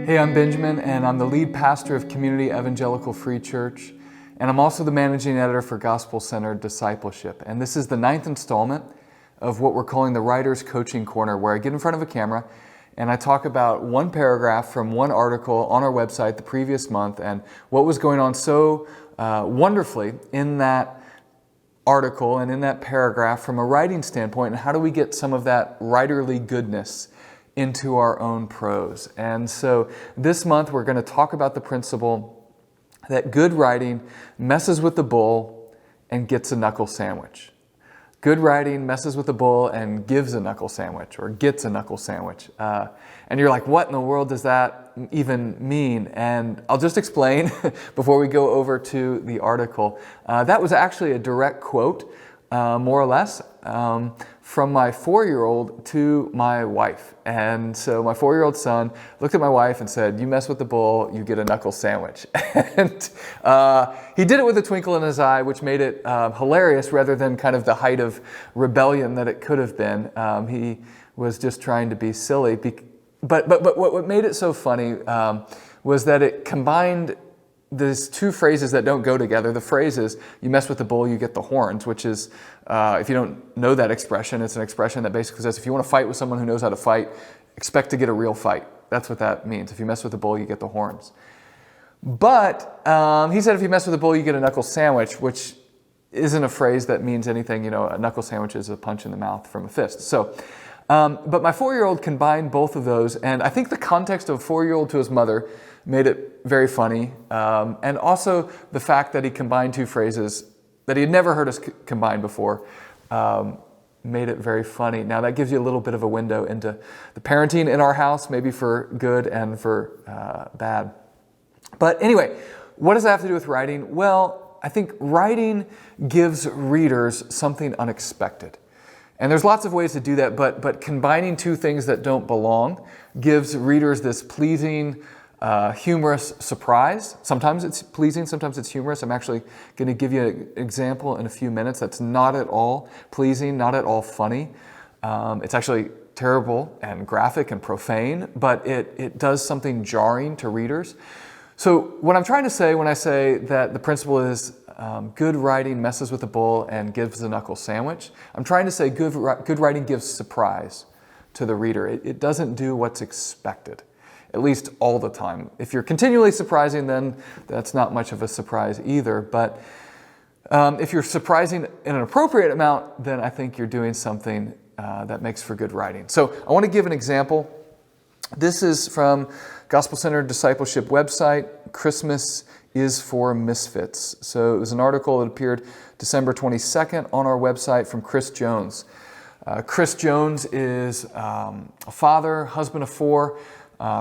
Hey, I'm Benjamin, and I'm the lead pastor of Community Evangelical Free Church, and I'm also the managing editor for Gospel-Centered Discipleship. And this is the 9th installment of what we're calling the Writer's Coaching Corner, where I get in front of a camera and I talk about one paragraph from one article on our website the previous month and what was going on so wonderfully in that article and in that paragraph from a writing standpoint, and how do we get some of that writerly goodness into our own prose. And so this month we're going to talk about the principle that good writing messes with the bull and gets a knuckle sandwich. Good writing messes with the bull and gives a knuckle sandwich, or gets a knuckle sandwich. And you're like, what in the world does that even mean? And I'll just explain before we go over to the article. That was actually a direct quote, more or less, from my 4-year-old to my wife. And so my 4-year-old son looked at my wife and said, "You mess with the bull, you get a knuckle sandwich." And he did it with a twinkle in his eye, which made it hilarious rather than kind of the height of rebellion that it could have been. He was just trying to be silly. But what made it so funny was that it combined these two phrases that don't go together. The phrase is, "You mess with the bull, you get the horns," which is, if you don't know that expression, it's an expression that basically says if you want to fight with someone who knows how to fight, expect to get a real fight. That's what that means. If you mess with the bull, you get the horns. But he said if you mess with the bull, you get a knuckle sandwich, which isn't a phrase that means anything. You know, a knuckle sandwich is a punch in the mouth from a fist. So, but my 4-year-old combined both of those, and I think the context of a 4-year-old to his mother made it very funny, and also the fact that he combined two phrases that he had never heard us combine before made it very funny. Now that gives you a little bit of a window into the parenting in our house, maybe for good and for bad. But anyway, what does that have to do with writing? Well, I think writing gives readers something unexpected. And there's lots of ways to do that, but combining two things that don't belong gives readers this pleasing, humorous surprise. Sometimes it's pleasing, sometimes it's humorous. I'm actually going to give you an example in a few minutes that's not at all pleasing, not at all funny. It's actually terrible and graphic and profane, but it does something jarring to readers. So what I'm trying to say when I say that the principle is good writing messes with the bull and gives the knuckle sandwich, I'm trying to say good writing gives surprise to the reader. It doesn't do what's expected, at least all the time. If you're continually surprising, then that's not much of a surprise either. But if you're surprising in an appropriate amount, then I think you're doing something that makes for good writing. So I want to give an example. This is from Gospel-Centered Discipleship website, Christmas is for Misfits. So it was an article that appeared December 22nd on our website from Chris Jones. Chris Jones is a father, husband of 4,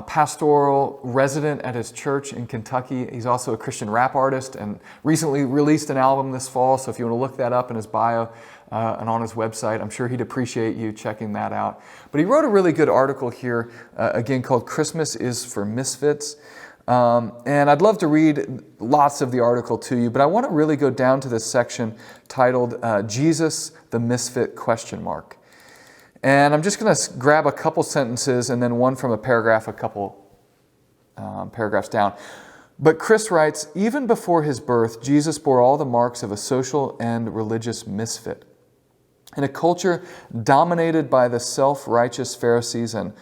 pastoral resident at his church in Kentucky. He's also a Christian rap artist and recently released an album this fall. So if you want to look that up in his bio and on his website, I'm sure he'd appreciate you checking that out. But he wrote a really good article here, again, called Christmas is for Misfits. And I'd love to read lots of the article to you, but I want to really go down to this section titled Jesus the Misfit ? And I'm just going to grab a couple sentences and then one from a paragraph, a couple paragraphs down. But Chris writes, even before his birth, Jesus bore all the marks of a social and religious misfit. In a culture dominated by the self-righteous Pharisees and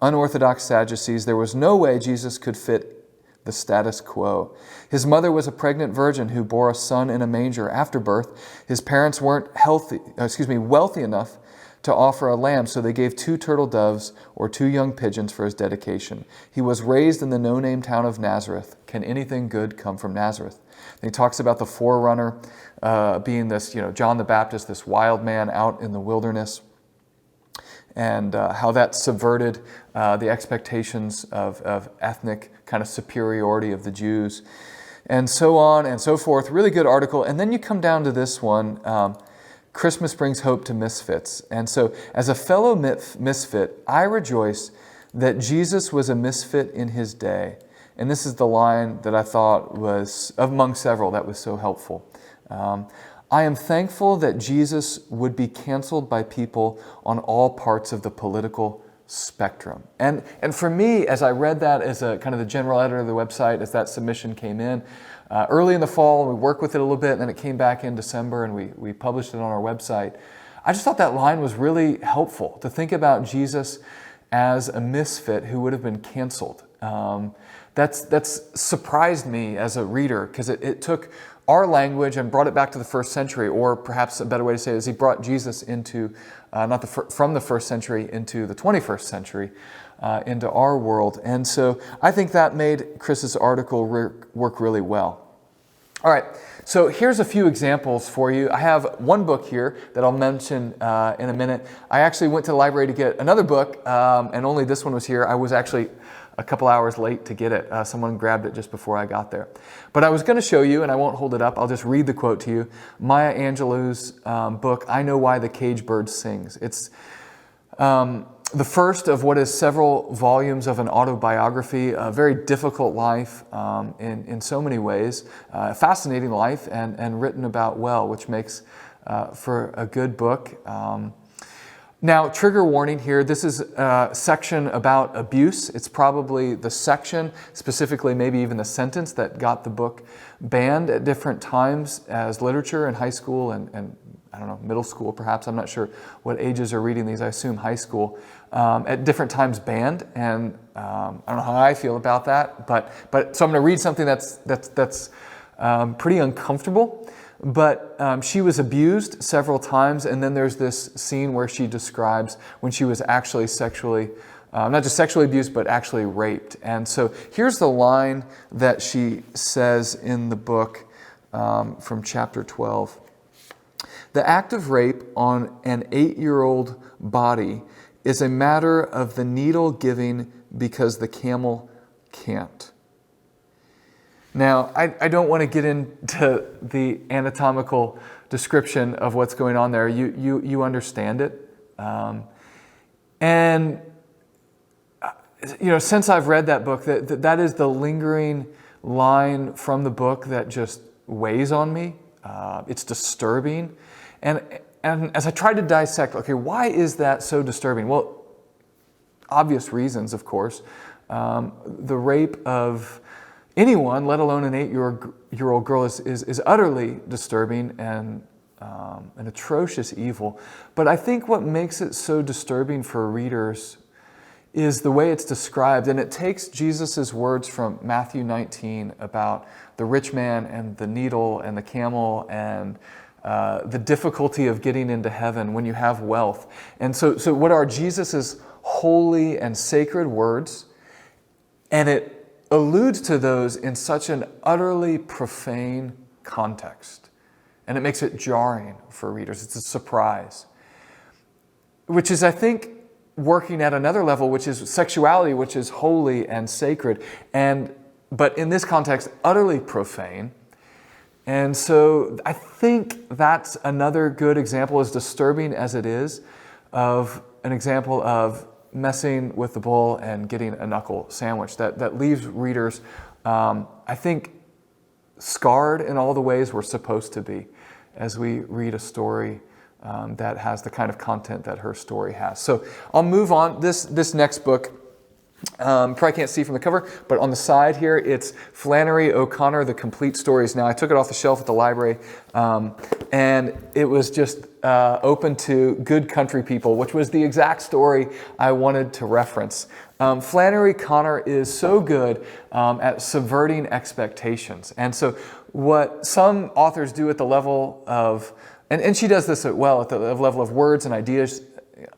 unorthodox Sadducees, there was no way Jesus could fit the status quo. His mother was a pregnant virgin who bore a son in a manger. After birth, his parents weren't wealthy enough to offer a lamb, so they gave 2 turtle doves or 2 young pigeons for his dedication. He was raised in the no-name town of Nazareth. Can anything good come from Nazareth? And he talks about the forerunner being this, John the Baptist, this wild man out in the wilderness, and how that subverted the expectations of ethnic kind of superiority of the Jews, and so on and so forth. Really good article. And then you come down to this one, Christmas brings hope to misfits. And so as a fellow misfit, I rejoice that Jesus was a misfit in his day. And this is the line that I thought was, among several, that was so helpful. I am thankful that Jesus would be canceled by people on all parts of the political spectrum. And for me, as I read that as a kind of the general editor of the website, as that submission came in, early in the fall, we worked with it a little bit, and then it came back in December, and we published it on our website. I just thought that line was really helpful, to think about Jesus as a misfit who would have been canceled. That's surprised me as a reader, because it took our language and brought it back to the first century, or perhaps a better way to say it is he brought Jesus into, from the first century into the 21st century, into our world. And so I think that made Chris's article work really well. All right, so here's a few examples for you. I have one book here that I'll mention in a minute. I actually went to the library to get another book, and only this one was here. I was actually a couple hours late to get it. Someone grabbed it just before I got there. But I was going to show you, and I won't hold it up, I'll just read the quote to you. Maya Angelou's book, I Know Why the Cage Bird Sings. It's the first of what is several volumes of an autobiography, a very difficult life in so many ways, a fascinating life, and written about well, which makes for a good book. Now, trigger warning here, this is a section about abuse. It's probably the section, specifically maybe even the sentence, that got the book banned at different times as literature in high school and I don't know, middle school perhaps. I'm not sure what ages are reading these. I assume high school. At different times banned, and I don't know how I feel about that. But so I'm going to read something that's pretty uncomfortable. But she was abused several times, and then there's this scene where she describes when she was actually sexually, not just sexually abused, but actually raped. And so here's the line that she says in the book from chapter 12. The act of rape on an 8-year-old body is a matter of the needle giving because the camel can't. Now, I don't want to get into the anatomical description of what's going on there. You understand it. And since I've read that book, that is the lingering line from the book that just weighs on me. It's disturbing. And as I tried to dissect, okay, why is that so disturbing? Well, obvious reasons, of course. The rape of anyone, let alone an 8-year-old girl, is utterly disturbing and an atrocious evil. But I think what makes it so disturbing for readers is the way it's described. And it takes Jesus' words from Matthew 19 about the rich man and the needle and the camel and the difficulty of getting into heaven when you have wealth. And so what are Jesus' holy and sacred words? And it alludes to those in such an utterly profane context. And it makes it jarring for readers. It's a surprise. Which is, I think, working at another level, which is sexuality, which is holy and sacred, but in this context, utterly profane. And so I think that's another good example, as disturbing as it is, of an example of messing with the bull and getting a knuckle sandwich that leaves readers, I think, scarred in all the ways we're supposed to be as we read a story that has the kind of content that her story has. So I'll move on. This next book, probably can't see from the cover, but on the side here, it's Flannery O'Connor, The Complete Stories. Now, I took it off the shelf at the library, and it was just open to Good Country People, which was the exact story I wanted to reference. Flannery O'Connor is so good at subverting expectations. And so what some authors do at the level of, and she does this well at the level of words and ideas,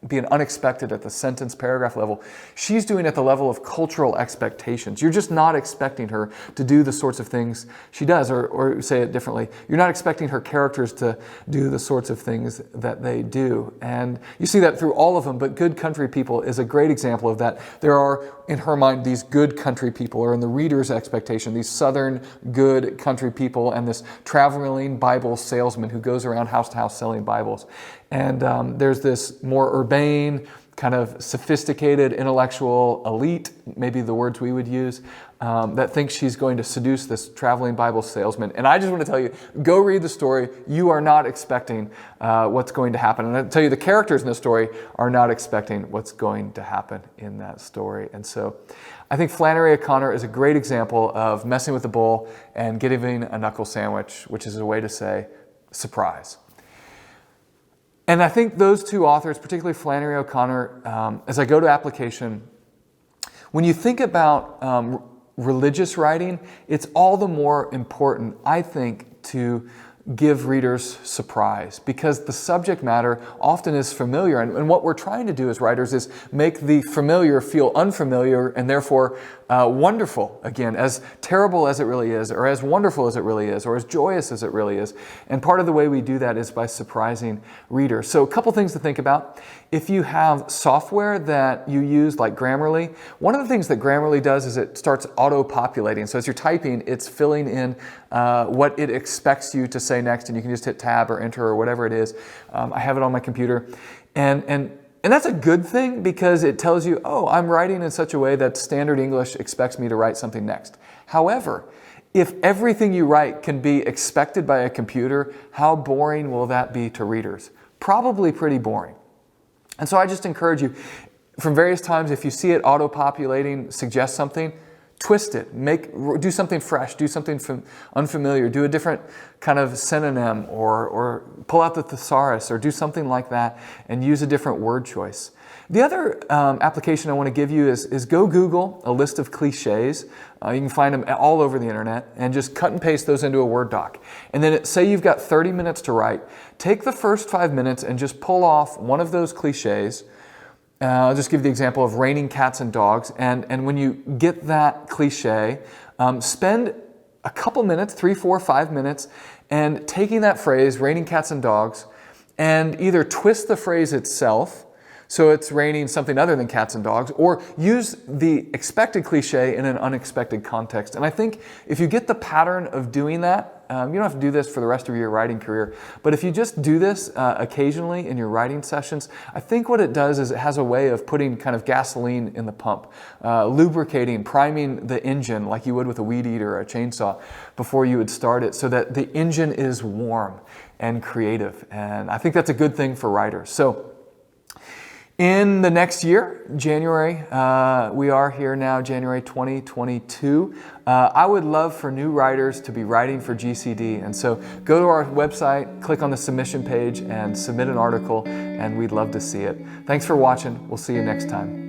being unexpected at the sentence paragraph level, she's doing at the level of cultural expectations. You're just not expecting her to do the sorts of things she does, or say it differently, you're not expecting her characters to do the sorts of things that they do. And you see that through all of them, but Good Country People is a great example of that. There are, in her mind, these good country people, or in the reader's expectation, these southern good country people, and this traveling Bible salesman who goes around house to house selling Bibles. And there's this more urbane, kind of sophisticated, intellectual elite, maybe the words we would use, that thinks she's going to seduce this traveling Bible salesman. And I just want to tell you, go read the story. You are not expecting what's going to happen. And I'll tell you, the characters in the story are not expecting what's going to happen in that story. And so I think Flannery O'Connor is a great example of messing with the bull and giving a knuckle sandwich, which is a way to say surprise. And I think those two authors, particularly Flannery O'Connor, as I go to application, when you think about religious writing, it's all the more important, I think, to give readers surprise, because the subject matter often is familiar. And what we're trying to do as writers is make the familiar feel unfamiliar and therefore wonderful again, as terrible as it really is, or as wonderful as it really is, or as joyous as it really is. And part of the way we do that is by surprising readers. So a couple things to think about. If you have software that you use like Grammarly, one of the things that Grammarly does is it starts auto-populating. So as you're typing, it's filling in what it expects you to say next, and you can just hit tab or enter or whatever it is. I have it on my computer. And that's a good thing, because it tells you, oh, I'm writing in such a way that standard English expects me to write something next. However, if everything you write can be expected by a computer, how boring will that be to readers? Probably pretty boring. And so I just encourage you, from various times, if you see it auto-populating, suggest something, twist it, do something fresh, do something unfamiliar, do a different kind of synonym, or pull out the thesaurus, or do something like that, and use a different word choice. The other application I want to give you is go Google a list of cliches. You can find them all over the internet, and just cut and paste those into a Word doc. And then say you've got 30 minutes to write. Take the first 5 minutes and just pull off one of those cliches. I'll just give you the example of raining cats and dogs. And when you get that cliche, spend a couple minutes, 3, 4, 5 minutes, and taking that phrase, raining cats and dogs, and either twist the phrase itself, so it's raining something other than cats and dogs, or use the expected cliche in an unexpected context. And I think if you get the pattern of doing that, you don't have to do this for the rest of your writing career, but if you just do this occasionally in your writing sessions, I think what it does is it has a way of putting kind of gasoline in the pump, lubricating, priming the engine like you would with a weed eater or a chainsaw before you would start it, so that the engine is warm and creative. And I think that's a good thing for writers. So in the next year, January, we are here now, January 2022. I would love for new writers to be writing for GCD. And so go to our website, click on the submission page, and submit an article, and we'd love to see it. Thanks for watching. We'll see you next time.